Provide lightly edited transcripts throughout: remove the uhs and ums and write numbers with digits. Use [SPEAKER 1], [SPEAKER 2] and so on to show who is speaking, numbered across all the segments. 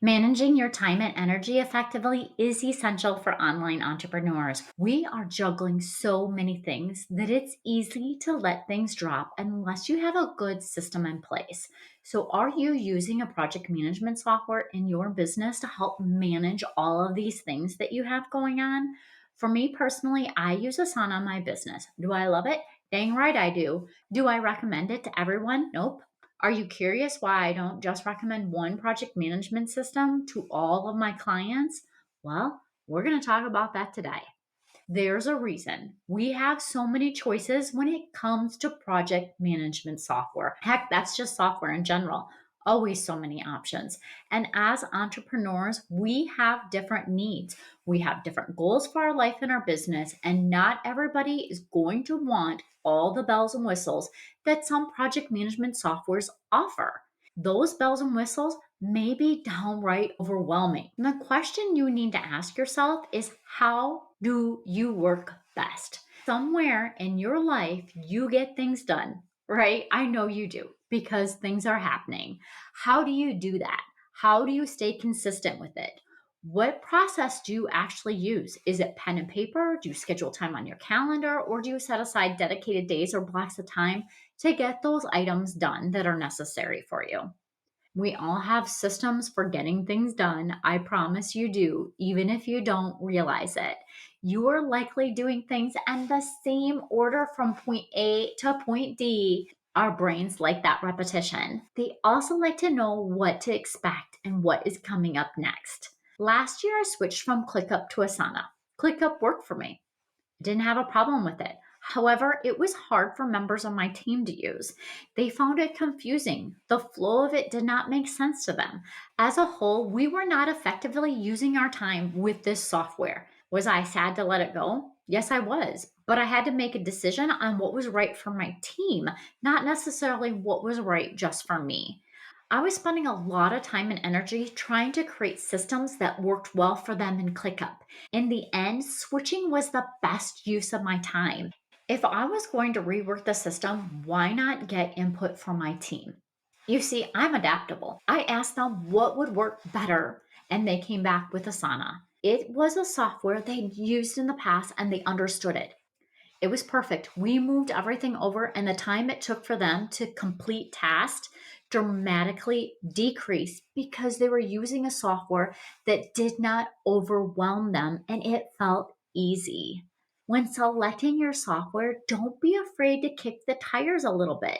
[SPEAKER 1] Managing your time and energy effectively is essential for online entrepreneurs. We are juggling so many things that it's easy to let things drop unless you have a good system in place. So, are you using a project management software in your business to help manage all of these things that you have going on? For me personally, I use Asana in my business. Do I love it? Dang right I do. Do I recommend it to everyone? Nope. Are you curious why I don't just recommend one project management system to all of my clients? Well, we're going to talk about that today. There's a reason we have so many choices when it comes to project management software. Heck, that's just software in general. Always so many options. And as entrepreneurs, we have different needs. We have different goals for our life and our business, and not everybody is going to want all the bells and whistles that some project management softwares offer. Those bells and whistles may be downright overwhelming. And the question you need to ask yourself is, how do you work best? Somewhere in your life, you get things done, right? I know you do because things are happening. How do you do that? How do you stay consistent with it? What process do you actually use? Is it pen and paper? Do you schedule time on your calendar? Or do you set aside dedicated days or blocks of time to get those items done that are necessary for you? We all have systems for getting things done. I promise you do, even if you don't realize it. You are likely doing things in the same order from point A to point D. Our brains like that repetition. They also like to know what to expect and what is coming up next. Last year, I switched from ClickUp to Asana. ClickUp worked for me. I didn't have a problem with it. However, it was hard for members on my team to use. They found it confusing. The flow of it did not make sense to them. As a whole, we were not effectively using our time with this software. Was I sad to let it go? Yes, I was. But I had to make a decision on what was right for my team, not necessarily what was right just for me. I was spending a lot of time and energy trying to create systems that worked well for them in ClickUp. In the end, switching was the best use of my time. If I was going to rework the system, why not get input from my team? You see, I'm adaptable. I asked them what would work better, and they came back with Asana. It was a software they'd used in the past and they understood it. It was perfect. We moved everything over, and the time it took for them to complete tasks dramatically decreased because they were using a software that did not overwhelm them and it felt easy. When selecting your software, don't be afraid to kick the tires a little bit.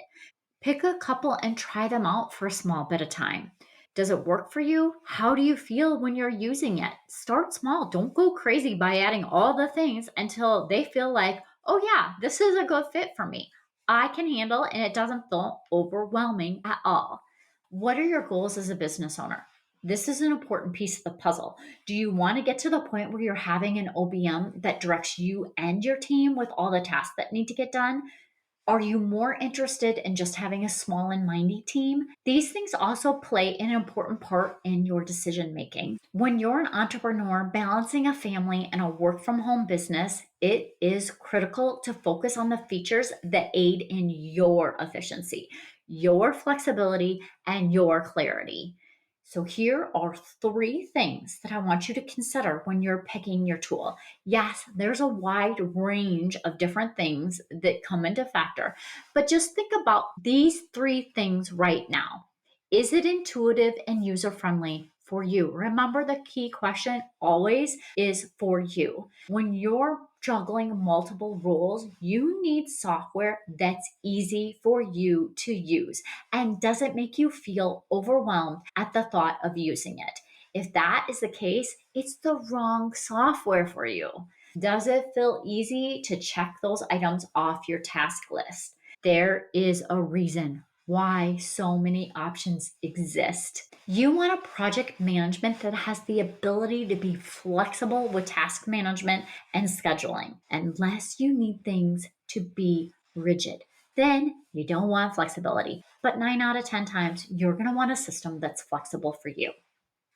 [SPEAKER 1] Pick a couple and try them out for a small bit of time. Does it work for you? How do you feel when you're using it? Start small. Don't go crazy by adding all the things until they feel like, oh, yeah, this is a good fit for me. I can handle and it doesn't feel overwhelming at all. What are your goals as a business owner? This is an important piece of the puzzle. Do you want to get to the point where you're having an OBM that directs you and your team with all the tasks that need to get done? Are you more interested in just having a small and mindy team? These things also play an important part in your decision making. When you're an entrepreneur balancing a family and a work from home business, it is critical to focus on the features that aid in your efficiency, your flexibility, and your clarity. So, here are three things that I want you to consider when you're picking your tool. Yes, there's a wide range of different things that come into factor, but just think about these three things right now. Is it intuitive and user friendly for you? Remember, the key question always is for you. When you're juggling multiple roles, you need software that's easy for you to use and doesn't make you feel overwhelmed at the thought of using it. If that is the case, it's the wrong software for you. Does it feel easy to check those items off your task list? There is a reason why so many options exist. You want a project management that has the ability to be flexible with task management and scheduling, unless you need things to be rigid. Then you don't want flexibility. But 9 out of 10 times, you're going to want a system that's flexible for you.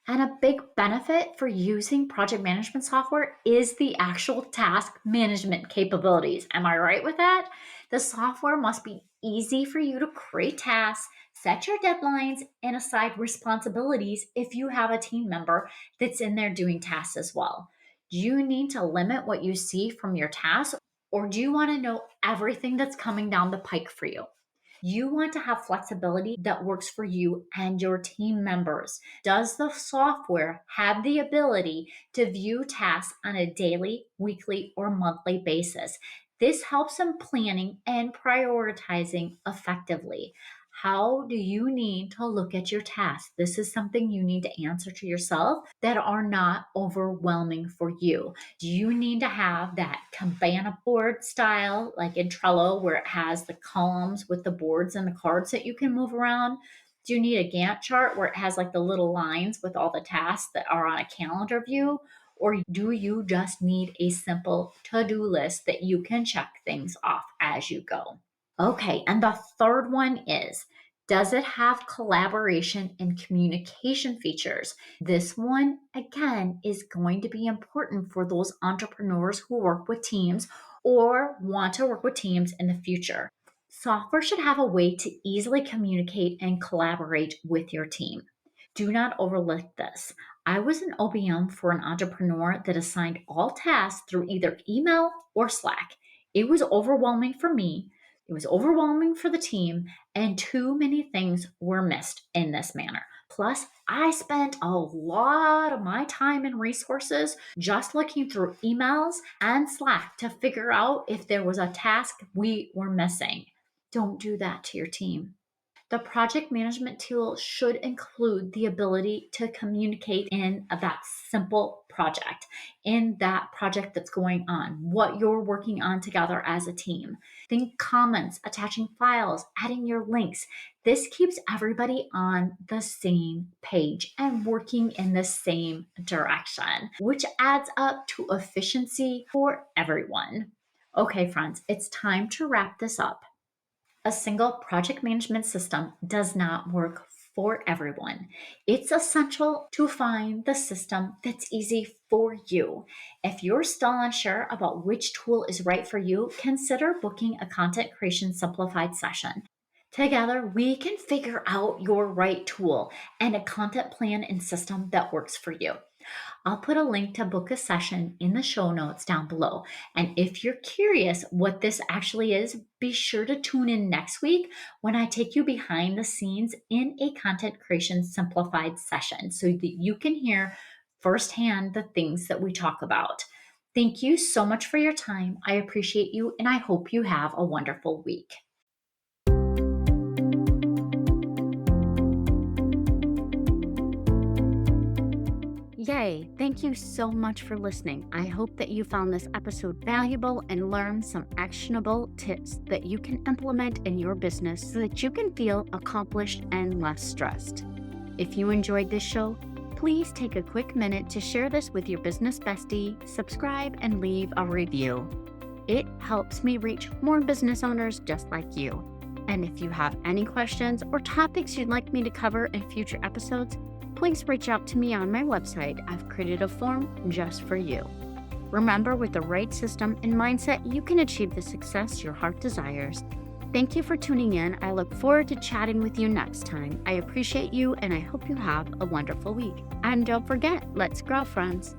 [SPEAKER 1] And a big benefit for using project management software is the actual task management capabilities. Am I right with that? The software must be easy for you to create tasks, set your deadlines, and assign responsibilities if you have a team member that's in there doing tasks as well. Do you need to limit what you see from your tasks, or do you want to know everything that's coming down the pike for you? You want to have flexibility that works for you and your team members. Does the software have the ability to view tasks on a daily, weekly, or monthly basis? This helps in planning and prioritizing effectively. How do you need to look at your tasks? This is something you need to answer to yourself that are not overwhelming for you. Do you need to have that Kanban board style, like in Trello, where it has the columns with the boards and the cards that you can move around? Do you need a Gantt chart where it has like the little lines with all the tasks that are on a calendar view? Or do you just need a simple to do list that you can check things off as you go? Okay, and the third one is, does it have collaboration and communication features? This one, again, is going to be important for those entrepreneurs who work with teams or want to work with teams in the future. Software should have a way to easily communicate and collaborate with your team. Do not overlook this. I was an OBM for an entrepreneur that assigned all tasks through either email or Slack. It was overwhelming for me, it was overwhelming for the team, and too many things were missed in this manner. Plus, I spent a lot of my time and resources just looking through emails and Slack to figure out if there was a task we were missing. Don't do that to your team. The project management tool should include the ability to communicate in that simple project, in that project that's going on, what you're working on together as a team. Think comments, attaching files, adding your links. This keeps everybody on the same page and working in the same direction, which adds up to efficiency for everyone. Okay, friends, it's time to wrap this up. A single project management system does not work for everyone. It's essential to find the system that's easy for you. If you're still unsure about which tool is right for you, consider booking a content creation simplified session. Together, we can figure out your right tool and a content plan and system that works for you. I'll put a link to book a session in the show notes down below. And if you're curious what this actually is, be sure to tune in next week when I take you behind the scenes in a content creation simplified session so that you can hear firsthand the things that we talk about. Thank you so much for your time. I appreciate you, and I hope you have a wonderful week.
[SPEAKER 2] Yay! Thank you so much for listening. I hope that you found this episode valuable and learned some actionable tips that you can implement in your business so that you can feel accomplished and less stressed. If you enjoyed this show, please take a quick minute to share this with your business bestie, subscribe, and leave a review. It helps me reach more business owners just like you. And if you have any questions or topics you'd like me to cover in future episodes, please reach out to me on my website. I've created a form just for you. Remember, with the right system and mindset, you can achieve the success your heart desires. Thank you for tuning in. I look forward to chatting with you next time. I appreciate you, and I hope you have a wonderful week. And don't forget, let's grow, friends.